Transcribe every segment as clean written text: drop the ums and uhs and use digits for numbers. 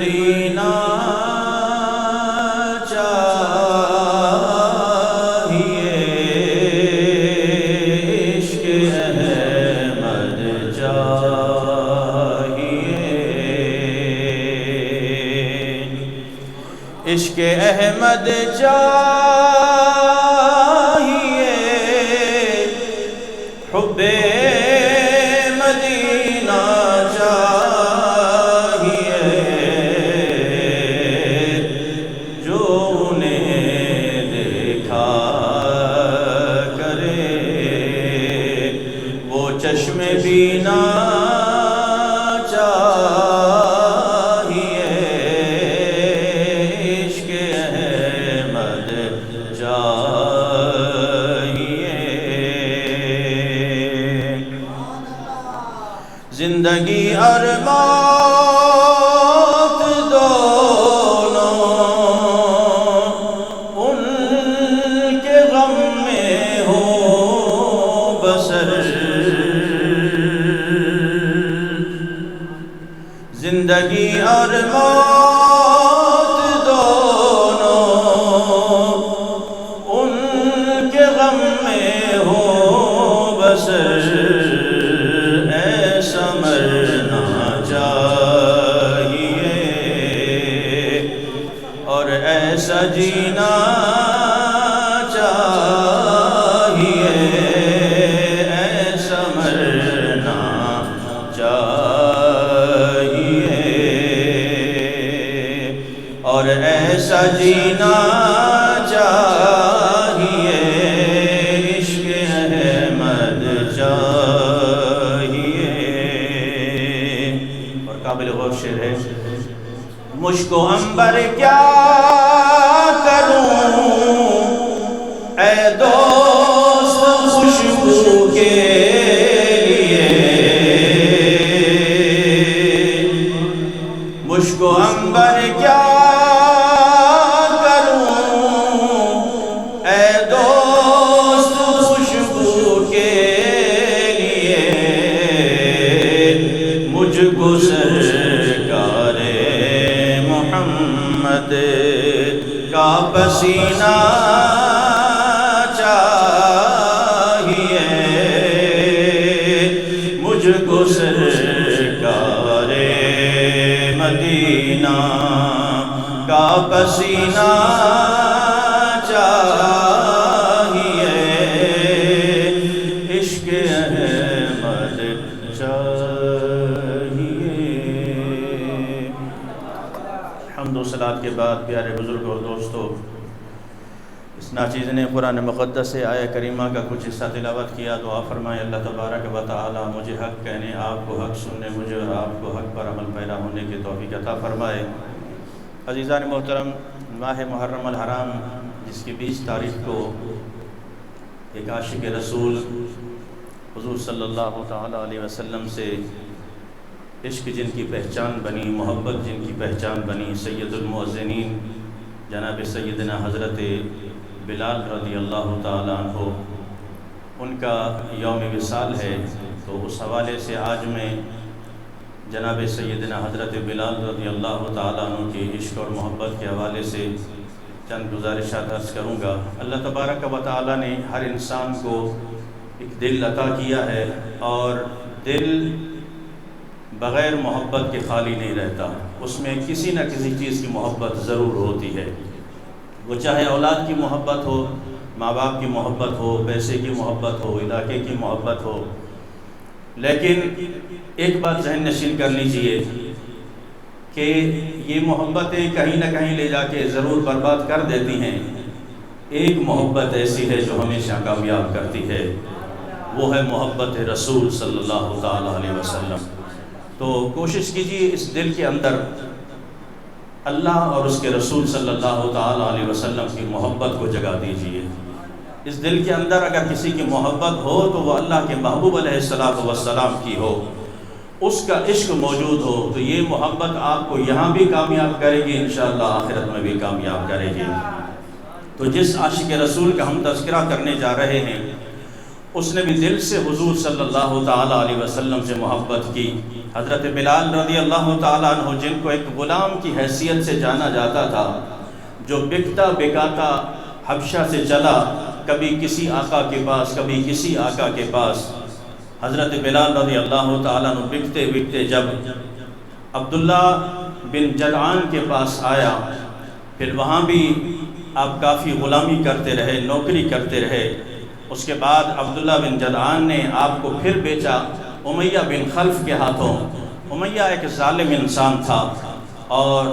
مدینہ عشق احمد چاہیے، حب مدینہ چاہیے، جو انہیں دیکھا کرے وہ چشم بینا زندگی اور موت دونوں ان کے غم میں ہو بسر، زندگی اور موت دونوں ان کے غم میں ہو بسر، مرنا چاہیے اور ایسا جینا چاہیے، ایسا مرنا چاہیے اور ایسا جینا چاہیے، عشق احمد چاہیے۔ قابل غور شعر ہے، مجھ کو عنبر کیا کروں اے دوست خوشبو کے لیے، مجھ کو عنبر کیا کروں اے دوست خوشبو کے لیے، مجھ کو سرکار محمد کا پسینہ چاہیے، مجھ کو سرکار مدینہ کا پسینہ چاہیے، عشق احمد چاہیے۔ حمد و صلات کے بعد پیارے بزرگ اور دوستو، اس ناچیز نے قرآن مقدس سے آیہ کریمہ کا کچھ حصہ تلاوت کیا۔ دعا فرمائے اللہ تبارک و تعالی مجھے حق کہنے، آپ کو حق سننے، مجھے اور آپ کو حق پر عمل پیرا ہونے کی توفیق عطا فرمائے۔ عزیزان محترم، ماہ محرم الحرام جس کی 20 تاریخ کو ایک عاشق رسول حضور صلی اللہ تعالی علیہ وسلم سے عشق جن کی پہچان بنی، محبت جن کی پہچان بنی، سید المؤذنین جناب سیدنا حضرت بلال رضی اللہ تعالی عنہ، ان کا یوم وصال ہے۔ تو اس حوالے سے آج میں جناب سیدنا حضرت بلال رضی اللہ تعالی عنہ کی عشق اور محبت کے حوالے سے چند گزارشات عرض کروں گا۔ اللہ تبارک و تعالی نے ہر انسان کو ایک دل عطا کیا ہے، اور دل بغیر محبت کے خالی نہیں رہتا، اس میں کسی نہ کسی چیز کی محبت ضرور ہوتی ہے، وہ چاہے اولاد کی محبت ہو، ماں باپ کی محبت ہو، پیسے کی محبت ہو، علاقے کی محبت ہو، لیکن ایک بات ذہن نشین کر لیجئے کہ یہ محبتیں کہیں نہ کہیں لے جا کے ضرور برباد کر دیتی ہیں۔ ایک محبت ایسی ہے جو ہمیشہ کامیاب کرتی ہے، وہ ہے محبت رسول صلی اللہ تعالی علیہ وسلم۔ تو کوشش کیجیے اس دل کے اندر اللہ اور اس کے رسول صلی اللہ تعالی علیہ وسلم کی محبت کو جگا دیجیے۔ اس دل کے اندر اگر کسی کی محبت ہو تو وہ اللہ کے محبوب علیہ السلام کی ہو، اس کا عشق موجود ہو، تو یہ محبت آپ کو یہاں بھی کامیاب کرے گی، انشاءاللہ آخرت میں بھی کامیاب کرے گی۔ تو جس عاشق رسول کا ہم تذکرہ کرنے جا رہے ہیں اس نے بھی دل سے حضور صلی اللہ تعالیٰ علیہ وسلم سے محبت کی۔ حضرت بلال رضی اللہ تعالیٰ عنہ، جن کو ایک غلام کی حیثیت سے جانا جاتا تھا، جو بکتا بکاتا حبشہ سے چلا، کبھی کسی آقا کے پاس کبھی کسی آقا کے پاس، حضرت بلال رضی اللہ تعالیٰ عنہ بکتے بکتے جب عبداللہ بن جدعان کے پاس آیا، پھر وہاں بھی آپ کافی غلامی کرتے رہے، نوکری کرتے رہے۔ اس کے بعد عبداللہ بن جدعان نے آپ کو پھر بیچا امیہ بن خلف کے ہاتھوں۔ امیہ ایک ظالم انسان تھا اور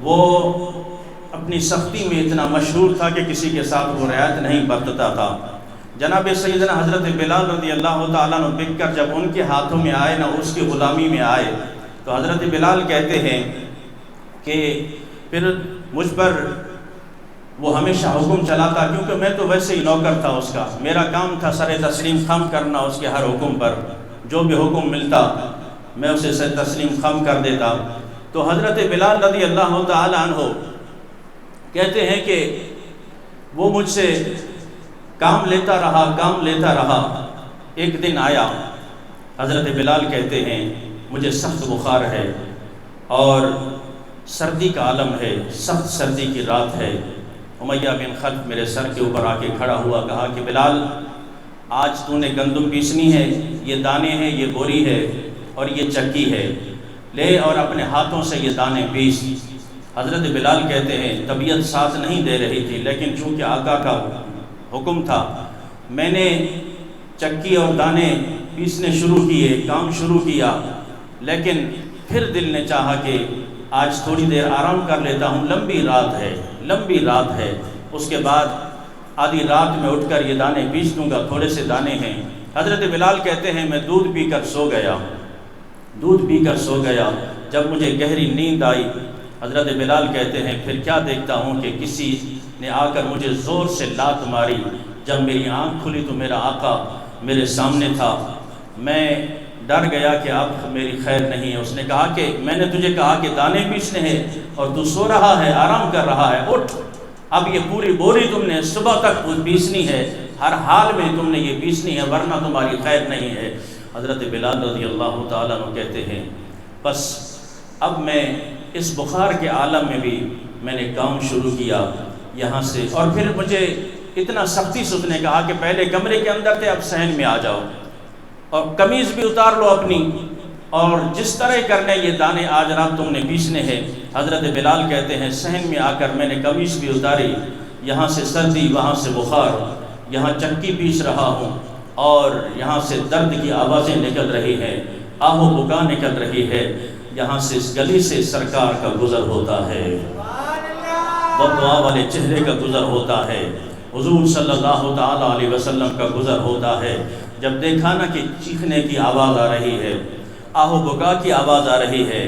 وہ اپنی سختی میں اتنا مشہور تھا کہ کسی کے ساتھ وہ رعایت نہیں برتتا تھا۔ جناب سیدنا حضرت بلال رضی اللہ تعالیٰ عنہ بک کر جب ان کے ہاتھوں میں آئے، نہ اس کی غلامی میں آئے، تو حضرت بلال کہتے ہیں کہ پھر مجھ پر وہ ہمیشہ حکم چلاتا، کیونکہ میں تو ویسے ہی نوکر تھا اس کا، میرا کام تھا سر تسلیم خم کرنا اس کے ہر حکم پر، جو بھی حکم ملتا میں اسے سر تسلیم خم کر دیتا۔ تو حضرت بلال رضی اللہ تعالیٰ عنہ کہتے ہیں کہ وہ مجھ سے کام لیتا رہا۔ ایک دن آیا، حضرت بلال کہتے ہیں مجھے سخت بخار ہے اور سردی کا عالم ہے، سخت سردی کی رات ہے۔ امیہ بن خلف میرے سر کے اوپر آ کے کھڑا ہوا، کہا کہ بلال آج تو نے گندم پیسنی ہے، یہ دانے ہیں، یہ بوری ہے اور یہ چکی ہے، لے اور اپنے ہاتھوں سے یہ دانے پیس۔ حضرت بلال کہتے ہیں طبیعت ساتھ نہیں دے رہی تھی، لیکن چونکہ آقا کا حکم تھا، میں نے چکی اور دانے پیسنے شروع کیے، کام شروع کیا، لیکن پھر دل نے چاہا کہ آج تھوڑی دیر آرام کر لیتا ہوں، لمبی رات ہے۔ اس کے بعد آدھی رات میں اٹھ کر یہ دانے پیس دوں گا، تھوڑے سے دانے ہیں۔ حضرت بلال کہتے ہیں میں دودھ پی کر سو گیا۔ جب مجھے گہری نیند آئی، حضرت بلال کہتے ہیں پھر کیا دیکھتا ہوں کہ کسی نے آ کر مجھے زور سے لات ماری۔ جب میری آنکھ کھلی تو میرا آقا میرے سامنے تھا۔ میں ڈر گیا کہ اب میری خیر نہیں ہے۔ اس نے کہا کہ میں نے تجھے کہا کہ دانے پیسنے ہیں اور تو سو رہا ہے، آرام کر رہا ہے، اٹھ، اب یہ پوری بوری تم نے صبح تک پیسنی ہے، ہر حال میں تم نے یہ پیسنی ہے، ورنہ تمہاری خیر نہیں ہے۔ حضرت بلال رضی اللہ تعالیٰ عنہ کہتے ہیں بس اب میں اس بخار کے عالم میں بھی میں نے کام شروع کیا یہاں سے، اور پھر مجھے اتنا سختی سے اس نے کہا کہ پہلے کمرے کے اندر تھے، اب صحن میں آ جاؤ اور قمیض بھی اتار لو اپنی، اور جس طرح کرنے یہ دانے آج رات تم نے پیسنے ہیں۔ حضرت بلال کہتے ہیں صحن میں آ کر میں نے قمیض بھی اتاری، یہاں سے سردی وہاں سے بخار، یہاں چکی پیس رہا ہوں اور یہاں سے درد کی آوازیں نکل رہی ہیں، آہ و بکا نکل رہی ہے، یہاں سے اس گلی سے سرکار کا گزر ہوتا ہے، بدعا والے چہرے کا گزر ہوتا ہے، حضور صلی اللہ تعالیٰ علیہ وسلم کا گزر ہوتا ہے۔ جب دیکھا نا کہ چیخنے کی آواز آ رہی ہے، آہ و بکا کی آواز آ رہی ہے،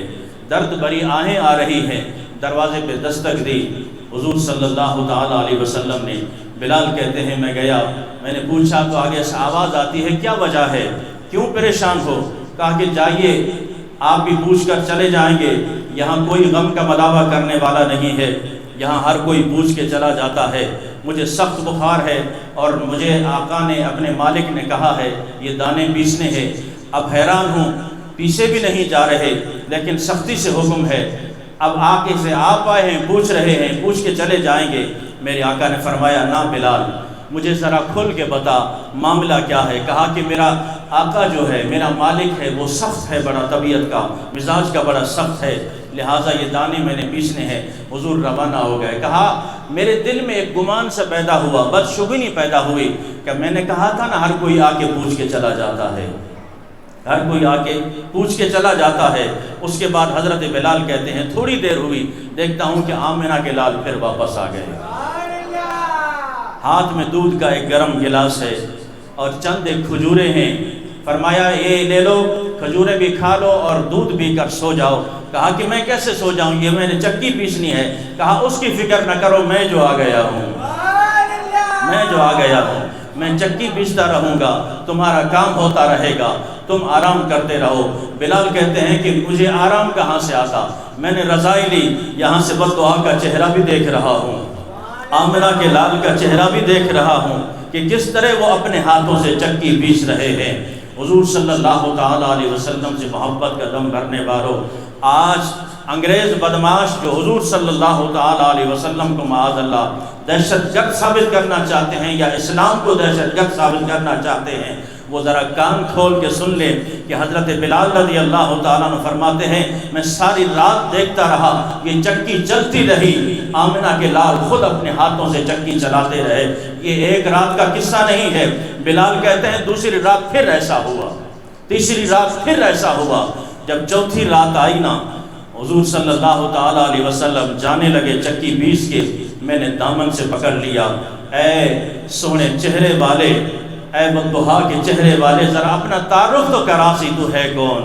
درد بری آہیں آ رہی ہیں، دروازے پہ دستک دی حضور صلی اللہ تعالیٰ علیہ وسلم نے۔ بلال کہتے ہیں میں گیا، میں نے پوچھا تو آگے سے آواز آتی ہے کیا وجہ ہے، کیوں پریشان ہو؟ کہا کہ جائیے آپ بھی پوچھ کر چلے جائیں گے، یہاں کوئی غم کا مداوع کرنے والا نہیں ہے، یہاں ہر کوئی پوچھ کے چلا جاتا ہے۔ مجھے سخت بخار ہے اور مجھے آقا نے اپنے مالک نے کہا ہے یہ دانے پیسنے ہیں، اب حیران ہوں، پیسے بھی نہیں جا رہے لیکن سختی سے حکم ہے، اب آگے سے آپ آئے ہیں پوچھ رہے ہیں، پوچھ کے چلے جائیں گے۔ میرے آقا نے فرمایا نہ بلال، مجھے ذرا کھل کے بتا معاملہ کیا ہے۔ کہا کہ میرا آقا جو ہے، میرا مالک ہے، وہ سخت ہے، بڑا طبیعت کا مزاج کا بڑا سخت ہے، لہٰذا یہ دانے میں نے پیسنے ہیں۔ حضور روانہ ہو گئے۔ کہا میرے دل میں ایک گمان سا پیدا ہوا، بدشگونی پیدا ہوئی کہ میں نے کہا تھا نا ہر کوئی آ کے پوچھ کے چلا جاتا ہے، ہر کوئی آ کے پوچھ کے چلا جاتا ہے۔ اس کے بعد حضرت بلال کہتے ہیں تھوڑی دیر ہوئی، دیکھتا ہوں کہ آمنہ کے لال پھر واپس آ گئے، ہاتھ میں دودھ کا ایک گرم گلاس ہے اور چند ایک کھجوریں ہیں۔ فرمایا یہ لے لو، کھجوریں بھی کھا لو اور دودھ پی کر سو جاؤ۔ کہا کہ میں کیسے سو جاؤں، یہ میں نے چکی پیسنی ہے۔ کہا اس کی فکر نہ کرو، میں جو آ گیا ہوں، میں چکی پیستا رہوں گا، تمہارا کام ہوتا رہے گا، تم آرام کرتے رہو۔ بلال کہتے ہیں کہ مجھے آرام کہاں سے آتا، میں نے رضائی لی، یہاں سے بددعا کا چہرہ بھی دیکھ رہا ہوں، آمنہ کے لال کا چہرہ بھی دیکھ رہا ہوں کہ کس طرح وہ اپنے ہاتھوں سے چکی پیس رہے ہیں۔ حضور صلی اللہ تعالیٰ علیہ وسلم سے محبت کا دم بھرنے والوں، آج انگریز بدماش جو حضور صلی اللہ تعالیٰ علیہ وسلم کو معاذ اللہ دہشت گرد ثابت کرنا چاہتے ہیں یا اسلام کو دہشت گرد ثابت کرنا چاہتے ہیں، وہ ذرا کان کھول کے سن لیں کہ حضرت بلال رضی اللہ تعالیٰ عنہ فرماتے ہیں میں ساری رات دیکھتا رہا، یہ چکی چلتی رہی، آمنہ کے لال خود اپنے ہاتھوں سے چکی چلاتے رہے۔ یہ ایک رات کا قصہ نہیں ہے، بلال کہتے ہیں دوسری رات پھر ایسا ہوا، تیسری رات پھر ایسا ہوا۔ جب چوتھی رات آئی نا، حضور صلی اللہ تعالیٰ علیہ وسلم جانے لگے چکی پیس کے، میں نے دامن سے پکڑ لیا، اے سونے چہرے والے، اے بددہا کے چہرے والے، ذرا اپنا تعارف تو کرا سی، تو ہے کون؟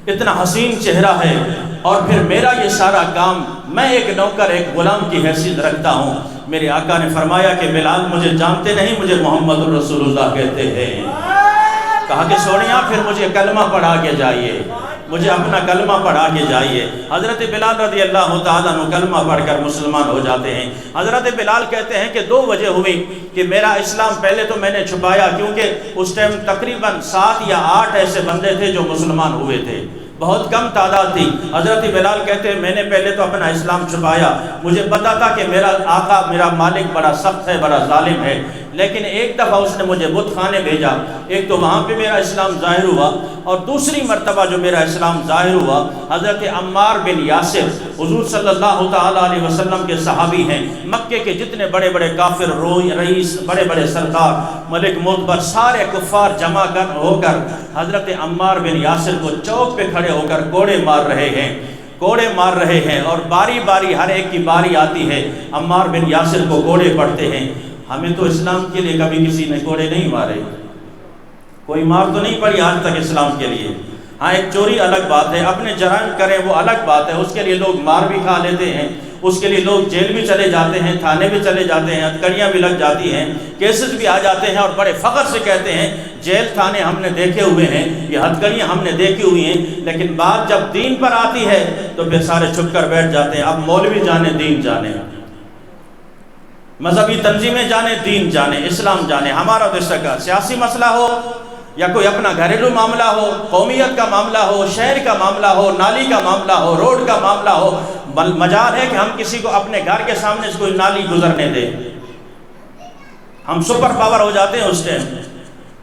اتنا حسین چہرہ ہے، اور پھر میرا یہ سارا کام، میں ایک نوکر ایک غلام کی حیثیت رکھتا ہوں۔ میرے آقا نے فرمایا کہ بلال مجھے جانتے نہیں، مجھے محمد الرسول اللہ کہتے ہیں۔ کہا کہ سونیا پھر مجھے کلمہ پڑھا کے جائیے، مجھے اپنا کلمہ پڑھا کے جائیے۔ حضرت بلال رضی اللہ تعالیٰ عنہ کلمہ پڑھ کر مسلمان ہو جاتے ہیں۔ حضرت بلال کہتے ہیں کہ 2 وجہ ہوئی کہ میرا اسلام پہلے تو میں نے چھپایا، کیونکہ اس ٹائم تقریباً 7 یا 8 ایسے بندے تھے جو مسلمان ہوئے تھے، بہت کم تعداد تھی۔ حضرت بلال کہتے ہیں میں نے پہلے تو اپنا اسلام چھپایا، مجھے پتا تھا کہ میرا آقا میرا مالک بڑا سخت ہے، بڑا ظالم ہے، لیکن ایک دفعہ اس نے مجھے بت خانے بھیجا، ایک تو وہاں پہ میرا اسلام ظاہر ہوا، اور دوسری مرتبہ جو میرا اسلام ظاہر ہوا، حضرت عمار بن یاسر حضور صلی اللہ تعالیٰ علیہ وسلم کے صحابی ہیں، مکے کے جتنے بڑے بڑے کافر رئیس، بڑے بڑے سردار، ملک معتبر، سارے کفار جمع ہو کر حضرت عمار بن یاسر کو چوک پہ کھڑے ہو کر کوڑے مار رہے ہیں، اور باری باری ہر ایک کی باری آتی ہے، عمار بن یاسر کو کوڑے پڑتے ہیں۔ ہمیں تو اسلام کے لیے کبھی کسی نے کوڑے نہیں مارے، کوئی مار تو نہیں پڑی آج تک اسلام کے لیے۔ ہاں ایک چوری الگ بات ہے، اپنے جرائم کریں وہ الگ بات ہے، اس کے لیے لوگ مار بھی کھا لیتے ہیں، اس کے لیے لوگ جیل بھی چلے جاتے ہیں، تھانے بھی چلے جاتے ہیں، ہتھکڑیاں بھی لگ جاتی ہیں، کیسز بھی آ جاتے ہیں، اور بڑے فخر سے کہتے ہیں جیل تھانے ہم نے دیکھے ہوئے ہیں، یہ ہتھکڑیاں ہم نے دیکھی ہوئی ہیں۔ لیکن بات جب دین پر آتی ہے تو پھر سارے چھپ کر بیٹھ جاتے ہیں۔ اب مولوی جانے، دین جانے، مذہبی تنظیمیں جانے، دین جانے، اسلام جانے، ہمارا تو اس کا سیاسی مسئلہ ہو یا کوئی اپنا گھریلو معاملہ ہو، قومیت کا معاملہ ہو، شہر کا معاملہ ہو، نالی کا معاملہ ہو، روڈ کا معاملہ ہو، مجال ہے کہ ہم کسی کو اپنے گھر کے سامنے سے کوئی نالی گزرنے دیں، ہم سپر پاور ہو جاتے ہیں اس ٹائم،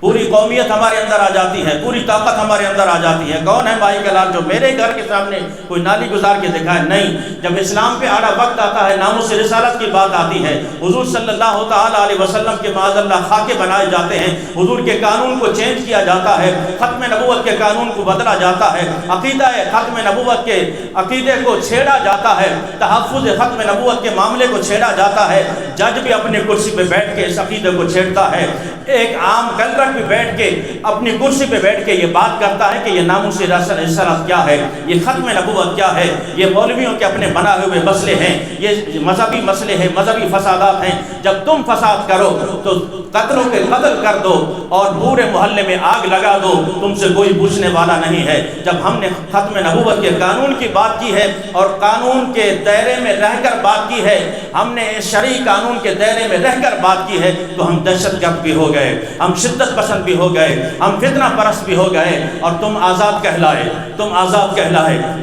پوری قومیت ہمارے اندر آ جاتی ہے، پوری طاقت ہمارے اندر آ جاتی ہے۔ کون ہے بھائی کا لال جو میرے گھر کے سامنے کوئی نالی گزار کے دکھائے؟ نہیں۔ جب اسلام پہ آڑا وقت آتا ہے، ناموس رسالت کی بات آتی ہے، حضور صلی اللہ تعالیٰ علیہ وسلم کے معاذ اللہ خاکے بنائے جاتے ہیں، حضور کے قانون کو چینج کیا جاتا ہے، ختم نبوت کے قانون کو بدلا جاتا ہے، عقیدہ ختم نبوت کے عقیدے کو چھیڑا جاتا ہے، تحفظ ختم نبوت کے معاملے کو چھیڑا جاتا ہے، جج بھی اپنی کرسی پہ بیٹھ کے اس عقیدے کو چھیڑتا ہے، ایک عام کلرک بھی بیٹھ کے اپنی کرسی پہ بیٹھ کے یہ بات کرتا ہے کہ یہ ناموس رسالت کیا ہے، یہ ختم نبوت کیا ہے، یہ مولویوں کے اپنے بنائے ہوئے مسئلے ہیں، یہ مذہبی مسئلے ہیں، مذہبی فسادات ہیں۔ جب تم فساد کرو تو قتلوں کے قتل کر دو اور پورے محلے میں آگ لگا دو، تم سے کوئی پوچھنے والا نہیں ہے۔ جب ہم نے ختم نبوت کے قانون کی بات کی ہے اور قانون کے دائرے میں رہ کر بات کی ہے، ہم نے شرعی قانون کے دائرے میں رہ کر بات کی ہے، تو ہم دہشت گرد بھی ہو گئے، ہم شدت پسند بھی ہو گئے، ہم فتنہ پرست بھی ہو گئے، اور تم آزاد کہلائے،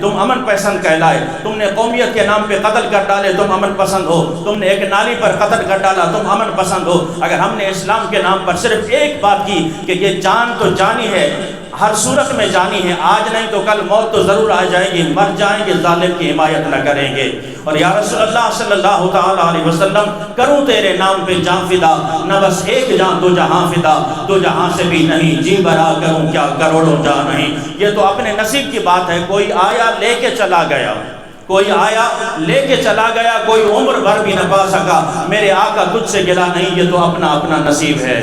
تم امن پسند کہلائے، تم نے قومیت کے نام پہ قتل کر ڈالے، تم امن پسند ہو، تم نے ایک نالی پر قتل کر ڈالا، تم امن پسند ہو۔ اگر ہم نے اسلام کے نام پر صرف ایک بات کی کہ یہ جان تو جانی ہے، ہر صورت میں جانی ہے، آج نہیں تو کل موت تو ضرور آ جائے گی، مر جائیں گے، ظالم کی حمایت نہ کریں گے، اور یا رسول اللہ صلی اللہ تعالیٰ علیہ وسلم کروں تیرے نام پہ جان فدا، نہ بس ایک جان تو جہاں فدا، تو جہاں سے بھی نہیں، جی برا کروں کیا کروڑوں جان نہیں۔ یہ تو اپنے نصیب کی بات ہے، کوئی آیا لے کے چلا گیا، کوئی آیا لے کے چلا گیا، کوئی عمر بھر بھی نہ پا سکا، میرے آقا تجھ سے گلا نہیں، یہ تو اپنا اپنا نصیب ہے۔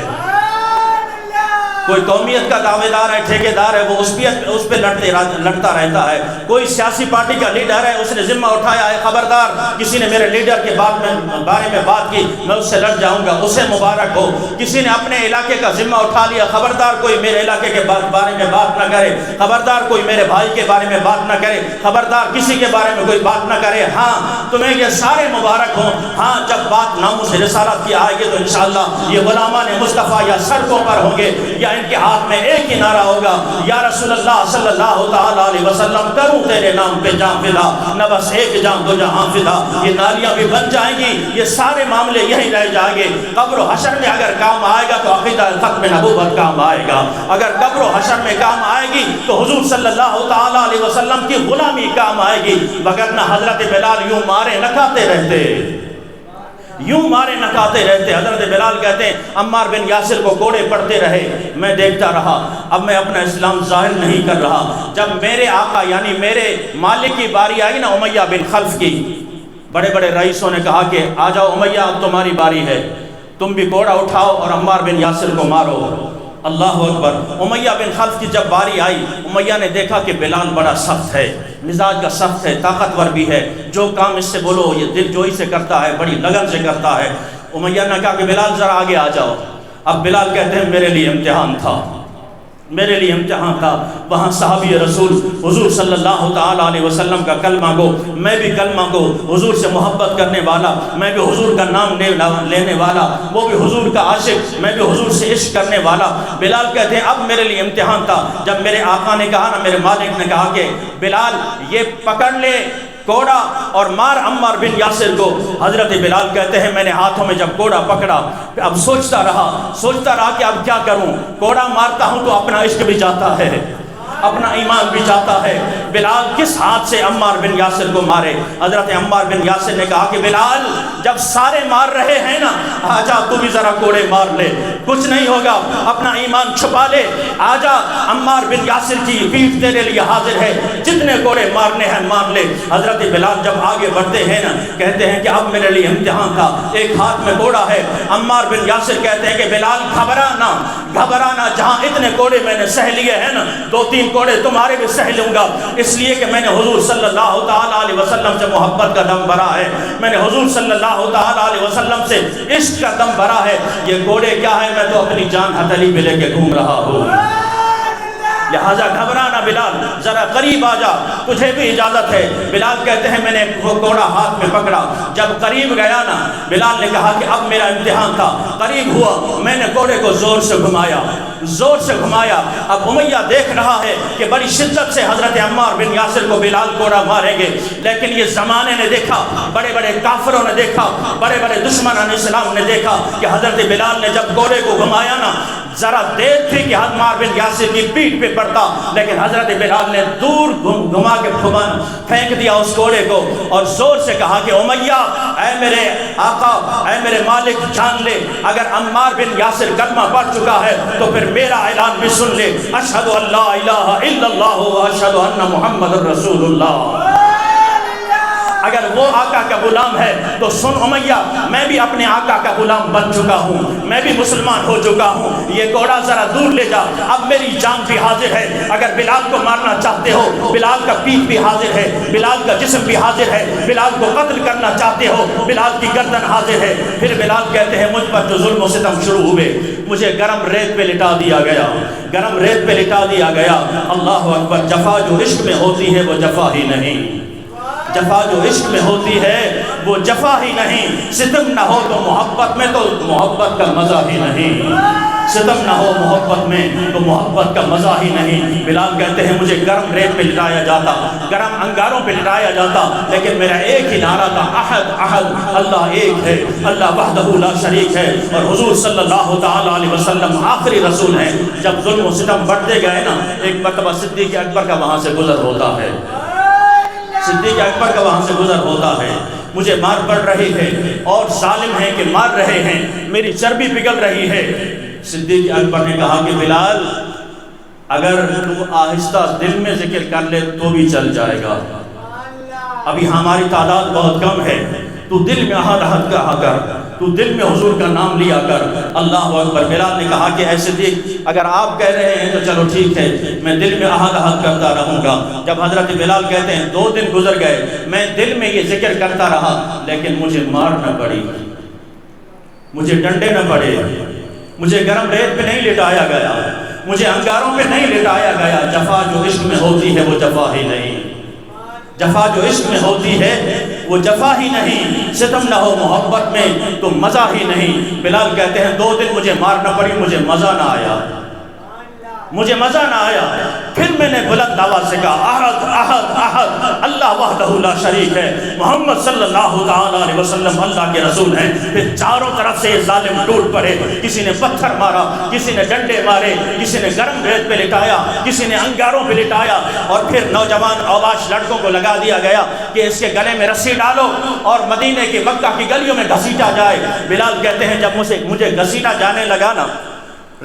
کوئی قومیت کا دعوے دار ہے، ٹھیکیدار ہے، وہ اس پہ لڑتا رہتا ہے۔ کوئی سیاسی پارٹی کا لیڈر ہے، اس نے ذمہ اٹھایا ہے، خبردار کسی نے میرے لیڈر کے بارے میں بات کی میں اس سے لڑ جاؤں گا، اسے مبارک ہو۔ کسی نے اپنے علاقے کا ذمہ اٹھا لیا، خبردار کوئی میرے علاقے کے بارے میں بات نہ کرے، خبردار کوئی میرے بھائی کے بارے میں بات نہ کرے، خبردار کسی کے بارے میں کوئی بات نہ کرے۔ ہاں تمہیں یہ سارے مبارک ہوں۔ ہاں جب بات ناموس رسالت کی آئے گی تو انشاءاللہ یہ غلامان مصطفیٰ یا سڑکوں پر ہوں گے یا ان کے ہاتھ میں ایک ہی نعرہ ہوگا، یا رسول اللہ صلی اللہ تعالیٰ علیہ وسلم کروں تیرے نام پہ جان فدا، نہ بس ایک جان دو جہاں فدا۔ یہ نالیاں بھی بن جائیں گی، یہ سارے معاملے یہی رہ جائیں گے۔ قبر و حشر میں اگر کام آئے گا تو عقیدہ ختم نبوت کام آئے گا، اگر قبر و حشر میں کام آئے گی تو حضور صلی اللہ تعالیٰ علیہ وسلم کی غلامی کام آئے گی، وگرنہ حضرت بلال یوں مارے نکاتے رہتے، یوں مارے نکاتے رہتے۔ حضرت بلال کہتے ہیں عمار بن یاسر کو کوڑے پڑتے رہے، میں دیکھتا رہا، اب میں اپنا اسلام ظاہر نہیں کر رہا۔ جب میرے آقا یعنی میرے مالک کی باری آئی نا امیہ بن خلف کی، بڑے بڑے رئیسوں نے کہا کہ آ جاؤ امیہ اب تمہاری باری ہے، تم بھی کوڑا اٹھاؤ اور عمار بن یاسر کو مارو۔ اللہ اکبر۔ امیہ بن خلف کی جب باری آئی، امیہ نے دیکھا کہ بلال بڑا سخت ہے، مزاج کا سخت ہے، طاقتور بھی ہے، جو کام اس سے بولو یہ دل جوئی سے کرتا ہے، بڑی لگن سے کرتا ہے۔ امیہ نے کہا کہ بلال ذرا آگے آ جاؤ۔ اب بلال کہتے ہیں میرے لیے امتحان تھا، میرے لیے امتحان تھا۔ وہاں صحابی رسول حضور صلی اللہ تعالیٰ علیہ وسلم کا کلمہ گو، میں بھی کلمہ گو، حضور سے محبت کرنے والا، میں بھی حضور کا نام لینے والا، وہ بھی حضور کا عاشق، میں بھی حضور سے عشق کرنے والا۔ بلال کہتے ہیں اب میرے لیے امتحان تھا، جب میرے آقا نے کہا نا، میرے مالک نے کہا کہ بلال یہ پکڑ لے کوڑا اور مار عمار بن یاسر کو۔ حضرت بلال کہتے ہیں میں نے ہاتھوں میں جب کوڑا پکڑا، اب سوچتا رہا کہ اب کیا کروں۔ کوڑا مارتا ہوں تو اپنا عشق بھی جاتا ہے، اپنا ایمان بھی جاتا ہے۔ بلال کس ہاتھ سے عمار بن یاسر کو مارے؟ حضرت عمار بن یاسر نے کہا کہ بلال جب سارے مار رہے ہیں نا، آجا تو بھی ذرا کوڑے مار لے، کچھ نہیں ہوگا، اپنا ایمان چھپا لے، آجا عمار بن یاسر کی پیٹھ تیرے لیے حاضر ہے، جتنے کوڑے مارنے ہیں مار لے۔ حضرت بلال جب آگے بڑھتے ہیں نا، کہتے ہیں کہ اب میرے لیے امتحان تھا، ایک ہاتھ میں کوڑا ہے۔ عمار بن یاسر کہتے ہیں کہ بلال گھبرانا، جہاں اتنے کوڑے میں نے سہ لیے ہیں نا، 2-3 کوڑے تمہارے بھی سہ لوں گا، اس لیے کہ میں نے حضور صلی اللہ تعالیٰ علیہ وسلم سے محبت کا دم بھرا ہے، میں نے حضور صلی اللہ تعالیٰ علیہ وسلم سے عشق کا دم بھرا ہے۔ یہ کوڑے کیا ہے؟ میں تو اپنی جان ہتھیلی پہ لے کے گھوم رہا ہوں، لہٰذا گھبرانا بلال، ذرا قریب آ جا، تجھے بھی اجازت ہے۔ بلال کہتے ہیں میں نے وہ کوڑا ہاتھ میں پکڑا، جب قریب گیا نا، بلال نے کہا کہ اب میرا امتحان تھا، قریب ہوا، میں نے کوڑے کو زور سے گھمایا۔ اب امیہ دیکھ رہا ہے کہ بڑی شدت سے حضرت عمار بن یاسر کو بلال کوڑا ماریں گے، لیکن یہ زمانے نے دیکھا، بڑے بڑے کافروں نے دیکھا، بڑے بڑے دشمنان اسلام نے دیکھا کہ حضرت بلال نے جب کوڑے کو گھمایا نا، ذرا دیر تھی کہ عمار بن یاسر کی پیٹھ پہ پڑتا، لیکن حضرت بلال نے دور گھما کے پھینک دیا اس کوڑے کو اور زور سے کہا کہ امیہ اے میرے آقا، اے میرے مالک، جان لے اگر عمار بن یاسر کلمہ پڑھ چکا ہے تو پھر میرا اعلان بھی سن لے، اشہد ان لا الہ الا اللہ و اشہد ان محمد رسول اللہ۔ اگر وہ آقا کا غلام ہے تو سن امیہ، میں بھی اپنے آقا کا غلام بن چکا ہوں، میں بھی مسلمان ہو چکا ہوں، یہ کوڑا ذرا دور لے جا، اب میری جان بھی حاضر ہے۔ اگر بلال کو مارنا چاہتے ہو، بلال کا پیٹھ بھی حاضر ہے، بلال کا جسم بھی حاضر ہے، بلال کو قتل کرنا چاہتے ہو، بلال کی گردن حاضر ہے۔ پھر بلال کہتے ہیں مجھ پر جو ظلم و ستم شروع ہوئے، مجھے گرم ریت پہ لٹا دیا گیا، اللہ اکبر۔ جفا جو عشق میں ہوتی ہے وہ جفا ہی نہیں، جفا جو عشق میں ہوتی ہے وہ جفا ہی نہیں، ستم نہ ہو تو محبت میں تو محبت کا مزہ ہی نہیں، ستم نہ ہو محبت میں تو محبت کا مزہ ہی نہیں۔ بلال کہتے ہیں مجھے گرم ریت پہ لٹایا جاتا، گرم انگاروں پہ لٹایا جاتا، لیکن میرا ایک ہی نعرہ تھا، احد احد، اللہ ایک ہے، اللہ وحدہ لا شریک ہے، اور حضور صلی اللہ تعالیٰ علیہ وسلم آخری رسول ہیں۔ جب ظلم و ستم بڑھتے گئے نا، ایک مرتبہ صدیق اکبر کا وہاں سے گزر ہوتا ہے، صدیق اکبر کا وہاں سے گزر ہوتا ہے، مجھے مار پڑ رہی ہے اور ظالم ہیں کہ مار رہے ہیں، میری چربی پگھل رہی ہے۔ صدیق اکبر نے کہا کہ بلال اگر تو آہستہ دل میں ذکر کر لے تو بھی چل جائے گا، ابھی ہماری تعداد بہت کم ہے، تو دل میں احد احد کہا کر، تو دل میں حضور کا نام لیا کر۔ اللہ اکبر۔ بلال نے کہا کہ ایسے دیکھ اگر آپ کہہ رہے ہیں تو چلو ٹھیک ہے، میں دل میں احد احد کرتا رہوں گا۔ جب حضرت بلال کہتے ہیں 2 دن گزر گئے، میں دل میں یہ ذکر کرتا رہا لیکن مجھے مار نہ پڑی، مجھے ڈنڈے نہ پڑے، مجھے گرم ریت پہ نہیں لٹایا گیا، مجھے انگاروں پہ نہیں لٹایا گیا۔ جفا جو عشق میں ہوتی ہے وہ جفا ہی نہیں، جفا جو عشق میں ہوتی ہے وہ جفا ہی نہیں، ستم نہ ہو محبت میں تو مزہ ہی نہیں۔ بلال کہتے ہیں 2 دن مجھے مار نہ پڑی، مجھے مزہ نہ آیا، مجھے مزہ نہ آیا۔ پھر میں نے بلند آواز سے کہا احد احد احد، اللہ وحدہ لا شریک ہے، محمد صلی اللہ تعالیٰ علیہ وسلم اللہ کے رسول ہیں۔ پھر چاروں طرف سے یہ ظالم ٹوٹ پڑے، کسی نے پتھر مارا، کسی نے ڈنڈے مارے، کسی نے گرم ریت پہ لٹایا، کسی نے انگاروں پہ لٹایا، اور پھر نوجوان اوباش لڑکوں کو لگا دیا گیا کہ اس کے گلے میں رسی ڈالو اور مدینے کی مکہ کی گلیوں میں گھسیٹا جائے۔ بلال کہتے ہیں جب مجھے گھسیٹا جانے لگا نا،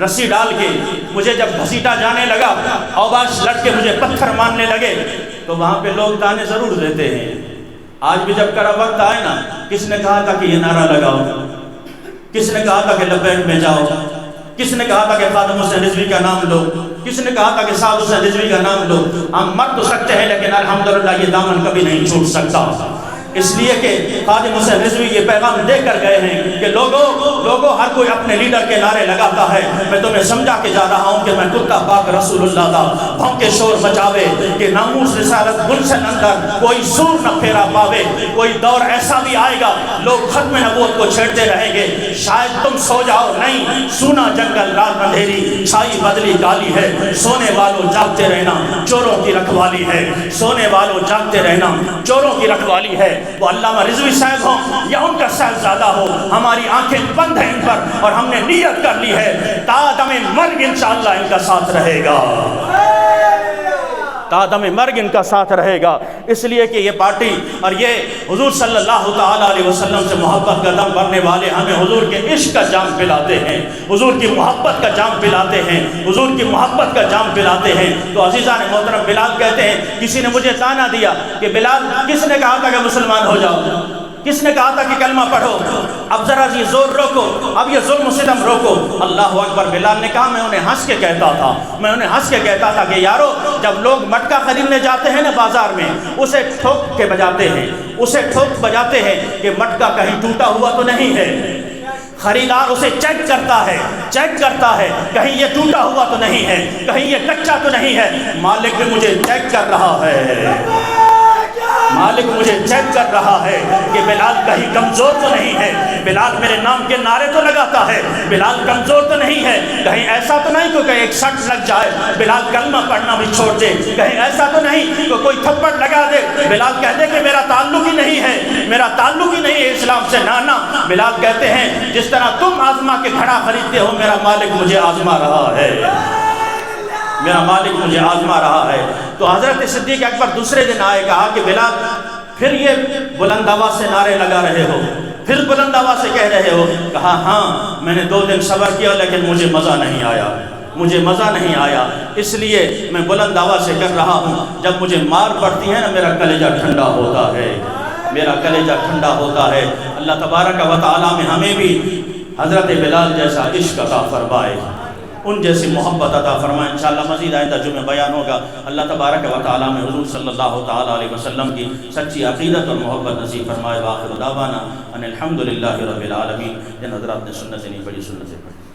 رسی ڈال کے مجھے جب گھسیٹا جانے لگا، اوباش لڑکے مجھے پتھر مارنے لگے، تو وہاں پہ لوگ تانے ضرور دیتے ہیں۔ آج بھی جب کرا وقت آئے نا، کس نے کہا تھا کہ یہ نعرہ لگاؤ، کس نے کہا تھا کہ لبیک میں جاؤ، کس نے کہا تھا کہ خادم حسین رضوی کا نام لو، کس نے کہا تھا کہ سعد حسین رضوی کا نام لو۔ ہم مر تو سکتے ہیں لیکن الحمدللہ یہ دامن کبھی نہیں چھوٹ سکتا، اس لیے کہ خادم حسین رضوی یہ پیغام دے کر گئے ہیں کہ لوگوں ہر کوئی اپنے لیڈر کے نعرے لگاتا ہے، میں تمہیں سمجھا کے جا رہا ہوں کہ میں کتا پاک رسول اللہ کا بھونکے شور مچاوے کہ ناموس رسالت گلشن اندر کوئی سور نہ پھیرا پاوے۔ کوئی دور ایسا بھی آئے گا لوگ ختم نبوت کو چھیڑتے رہیں گے، شاید تم سو جاؤ نہیں، سونا جنگل رات اندھیری چھائی بدلی کالی ہے، سونے والوں جاگتے رہنا چوروں کی رکھوالی ہے، سونے والوں جاگتے رہنا چوروں کی رکھوالی ہے۔ وہ علامہ رضوی صاحب ہوں یا ان کا صاحبزادہ ہو، ہماری آنکھیں بند ہیں ان پر، اور ہم نے نیت کر لی ہے تا دم مرگ انشاءاللہ ان کا ساتھ رہے گا، تا دم مرگ ان کا ساتھ رہے گا۔ اس لیے کہ یہ پارٹی اور یہ حضور صلی اللہ تعالیٰ علیہ وسلم سے محبت کا دم بھرنے والے ہمیں حضور کے عشق کا جام پلاتے ہیں، حضور کی محبت کا جام پلاتے ہیں، حضور کی محبت کا جام پلاتے ہیں۔ تو عزیزان محترم، بلال کہتے ہیں کسی نے مجھے تانا دیا کہ بلال کس نے کہا تھا کہ مسلمان ہو جاؤ، کس نے کہا تھا کہ کلمہ پڑھو، اب ذرا یہ زور روکو، اب یہ ظلم و ستم روکو۔ اللہ اکبر۔ بلال نے کہا میں انہیں ہنس کے کہتا تھا، میں انہیں ہنس کے کہتا تھا کہ یارو جب لوگ مٹکا خریدنے جاتے ہیں نا بازار میں، اسے ٹھوک کے بجاتے ہیں، اسے ٹھوک بجاتے ہیں کہ مٹکا کہیں ٹوٹا ہوا تو نہیں ہے، خریدار اسے چیک کرتا ہے کہیں یہ ٹوٹا ہوا تو نہیں ہے، کہیں یہ کچا تو نہیں ہے۔ مالک بھی مجھے چیک کر رہا ہے، مالک مجھے چیک کر رہا ہے کہ بلال کہیں کمزور تو نہیں ہے، بلال میرے نام کے نعرے تو لگاتا ہے، بلال کمزور تو نہیں ہے، کہیں ایسا تو نہیں کہ ایک سٹ لگ جائے بلال کلمہ پڑھنا بھی چھوڑ دے، کہیں ایسا تو نہیں کہ کوئی تھپڑ لگا دے بلال کہہ دے کہ میرا تعلق ہی نہیں ہے، میرا تعلق ہی نہیں ہے اسلام سے۔ نانا بلال کہتے ہیں جس طرح تم آزما کے گھڑا خریدتے ہو، میرا مالک مجھے آزما رہا ہے، میرا مالک مجھے آزما رہا ہے۔ تو حضرت صدیق اکبر دوسرے دن آئے، کہا کہ بلال پھر یہ بلند آواز سے نعرے لگا رہے ہو، پھر بلند آواز سے کہہ رہے ہو؟ کہا ہاں میں نے 2 دن صبر کیا لیکن مجھے مزہ نہیں آیا، مجھے مزہ نہیں آیا، اس لیے میں بلند آواز سے کر رہا ہوں۔ جب مجھے مار پڑتی ہے نا میرا کلیجہ ٹھنڈا ہوتا ہے، میرا کلیجہ ٹھنڈا ہوتا ہے۔ اللہ تبارک و تعالیٰ میں ہمیں بھی حضرت بلال جیسا عشق عطا فرمائے، ان جیسی محبت عطا فرمائے۔ انشاءاللہ مزید آئندہ جمعہ بیان ہوگا۔ اللہ تبارک و تعالیٰ میں حضور صلی اللہ تعالیٰ علیہ وسلم کی سچی عقیدت اور محبت نصیب فرمائے۔ وآخر دعوانا ان الحمدللہ رب العالمین۔ جن حضرات نے سنت نہیں پڑھی سنت سے پڑھی۔